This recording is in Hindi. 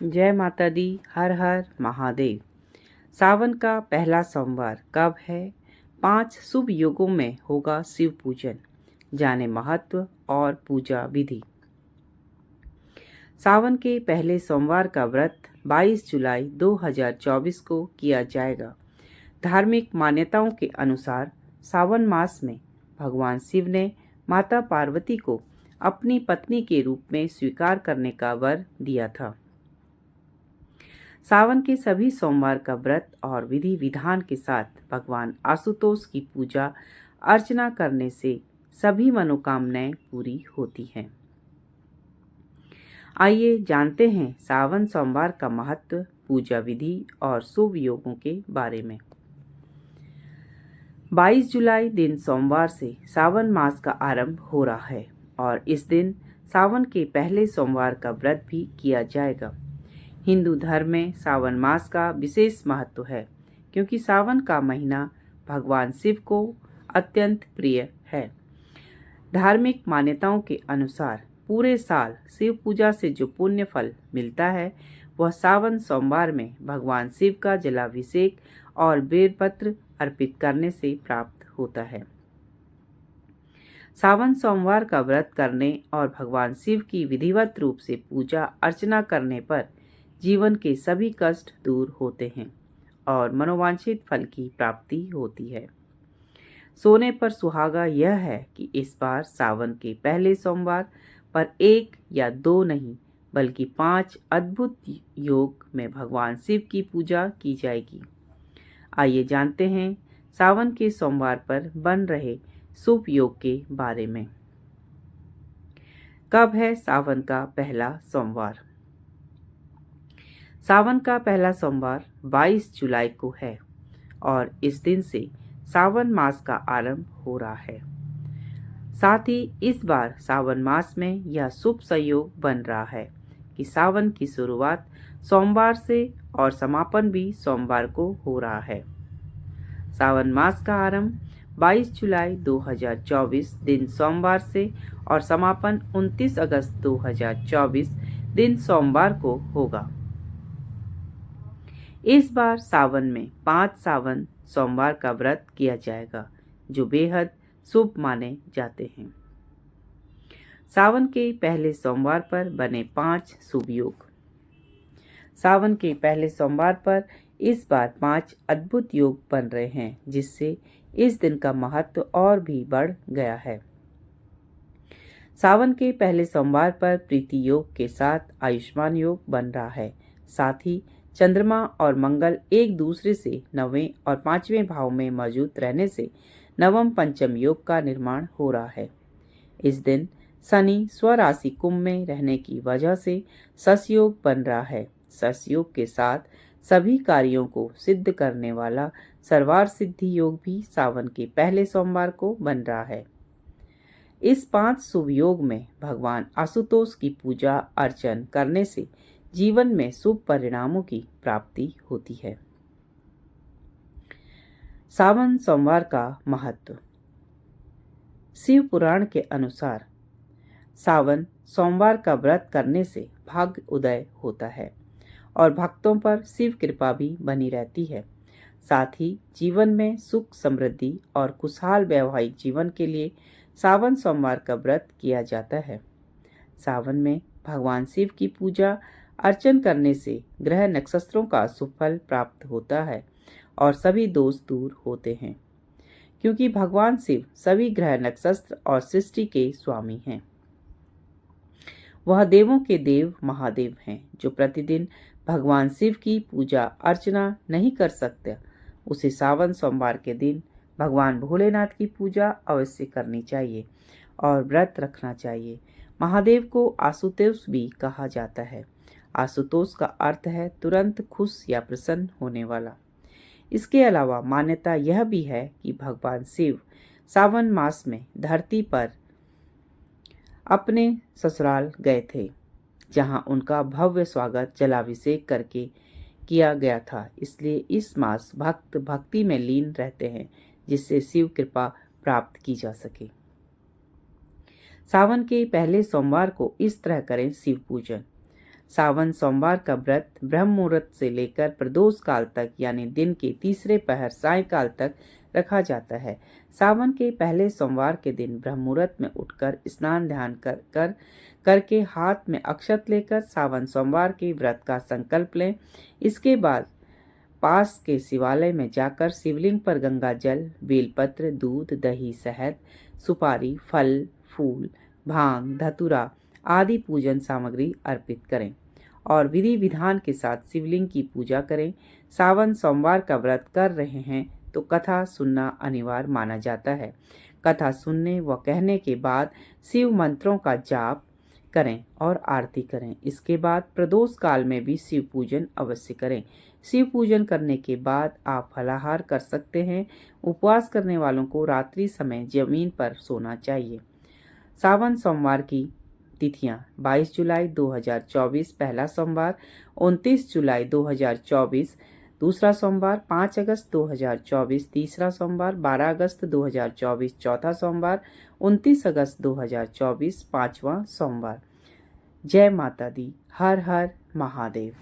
जय माता दी। हर हर महादेव। सावन का पहला सोमवार कब है? 5 शुभ योगों में होगा शिव पूजन। जाने महत्व और पूजा विधि। सावन के पहले सोमवार का व्रत 22 जुलाई 2024 को किया जाएगा। धार्मिक मान्यताओं के अनुसार सावन मास में भगवान शिव ने माता पार्वती को अपनी पत्नी के रूप में स्वीकार करने का वर दिया था। सावन के सभी सोमवार का व्रत और विधि विधान के साथ भगवान आशुतोष की पूजा अर्चना करने से सभी मनोकामनाएं पूरी होती हैं। आइए जानते हैं सावन सोमवार का महत्व, पूजा विधि और शुभ योगों के बारे में। 22 जुलाई दिन सोमवार से सावन मास का आरंभ हो रहा है और इस दिन सावन के पहले सोमवार का व्रत भी किया जाएगा। हिंदू धर्म में सावन मास का विशेष महत्व है क्योंकि सावन का महीना भगवान शिव को अत्यंत प्रिय है। धार्मिक मान्यताओं के अनुसार पूरे साल शिव पूजा से जो पुण्य फल मिलता है वह सावन सोमवार में भगवान शिव का जलाभिषेक और बेलपत्र अर्पित करने से प्राप्त होता है। सावन सोमवार का व्रत करने और भगवान शिव की विधिवत रूप से पूजा अर्चना करने पर जीवन के सभी कष्ट दूर होते हैं और मनोवांछित फल की प्राप्ति होती है। सोने पर सुहागा यह है कि इस बार सावन के पहले सोमवार पर 1 या 2 नहीं बल्कि 5 अद्भुत योग में भगवान शिव की पूजा की जाएगी। आइए जानते हैं सावन के सोमवार पर बन रहे शुभ योग के बारे में। कब है सावन का पहला सोमवार? सावन का पहला सोमवार 22 जुलाई को है और इस दिन से सावन मास का आरंभ हो रहा है। साथ ही इस बार सावन मास में यह शुभ संयोग बन रहा है कि सावन की शुरुआत सोमवार से और समापन भी सोमवार को हो रहा है। सावन मास का आरंभ 22 जुलाई 2024 दिन सोमवार से और समापन 29 अगस्त 2024 दिन सोमवार को होगा। इस बार सावन में 5 सावन सोमवार का व्रत किया जाएगा जो बेहद शुभ माने जाते हैं। सावन के पहले सोमवार पर बने 5 शुभ योग। सावन के पहले सोमवार पर इस बार 5 अद्भुत योग बन रहे हैं जिससे इस दिन का महत्व और भी बढ़ गया है। सावन के पहले सोमवार पर प्रीति योग के साथ आयुष्मान योग बन रहा है। साथ ही चंद्रमा और मंगल एक दूसरे से 9वें और 5वें भाव में मौजूद रहने से नवम पंचम योग का निर्माण हो रहा है। इस दिन शनि स्वराशि कुंभ में रहने की वजह से सस योग बन रहा है। सस योग के साथ सभी कार्यों को सिद्ध करने वाला सर्वार्थ सिद्धि योग भी सावन के पहले सोमवार को बन रहा है। इस 5 शुभ योग में भगवान आशुतोष की पूजा अर्चन करने से जीवन में शुभ परिणामों की प्राप्ति होती है। सावन सोमवार का महत्व। शिव पुराण के अनुसार सावन सोमवार का व्रत करने से भाग्य उदय होता है और भक्तों पर शिव कृपा भी बनी रहती है। साथ ही जीवन में सुख समृद्धि और खुशहाल वैवाहिक जीवन के लिए सावन सोमवार का व्रत किया जाता है। सावन में भगवान शिव की पूजा अर्चन करने से ग्रह नक्षत्रों का सुफल प्राप्त होता है और सभी दोष दूर होते हैं क्योंकि भगवान शिव सभी ग्रह नक्षत्र और सृष्टि के स्वामी हैं। वह देवों के देव महादेव हैं जो प्रतिदिन भगवान शिव की पूजा अर्चना नहीं कर सकते उसे सावन सोमवार के दिन भगवान भोलेनाथ की पूजा अवश्य करनी चाहिए और व्रत रखना चाहिए। महादेव को आशुतोष भी कहा जाता है। आशुतोष का अर्थ है तुरंत खुश या प्रसन्न होने वाला। इसके अलावा मान्यता यह भी है कि भगवान शिव सावन मास में धरती पर अपने ससुराल गए थे जहां उनका भव्य स्वागत जलाभिषेक करके किया गया था। इसलिए इस मास भक्त भक्ति में लीन रहते हैं जिससे शिव कृपा प्राप्त की जा सके। सावन के पहले सोमवार को इस तरह करें शिव पूजन। सावन सोमवार का व्रत ब्रह्म मुहूर्त से लेकर प्रदोष काल तक यानी दिन के तीसरे पहर सायंकाल तक रखा जाता है। सावन के पहले सोमवार के दिन ब्रह्म मुहूर्त में उठकर स्नान ध्यान करके हाथ में अक्षत लेकर सावन सोमवार के व्रत का संकल्प लें। इसके बाद पास के शिवालय में जाकर शिवलिंग पर गंगा जल, बेलपत्र, दूध, दही, शहद, सुपारी, फल, फूल, भांग, धतूरा आदि पूजन सामग्री अर्पित करें और विधि विधान के साथ शिवलिंग की पूजा करें। सावन सोमवार का व्रत कर रहे हैं तो कथा सुनना अनिवार्य माना जाता है। कथा सुनने व कहने के बाद शिव मंत्रों का जाप करें और आरती करें। इसके बाद प्रदोष काल में भी शिव पूजन अवश्य करें। शिव पूजन करने के बाद आप फलाहार कर सकते हैं। उपवास करने वालों को रात्रि समय जमीन पर सोना चाहिए। सावन सोमवार की तिथियां 22 जुलाई 2024 पहला सोमवार, 29 जुलाई 2024 दूसरा सोमवार, 5 अगस्त 2024 तीसरा सोमवार, 12 अगस्त 2024 चौथा सोमवार, 29 अगस्त 2024 पांचवा सोमवार। जय माता दी। हर हर महादेव।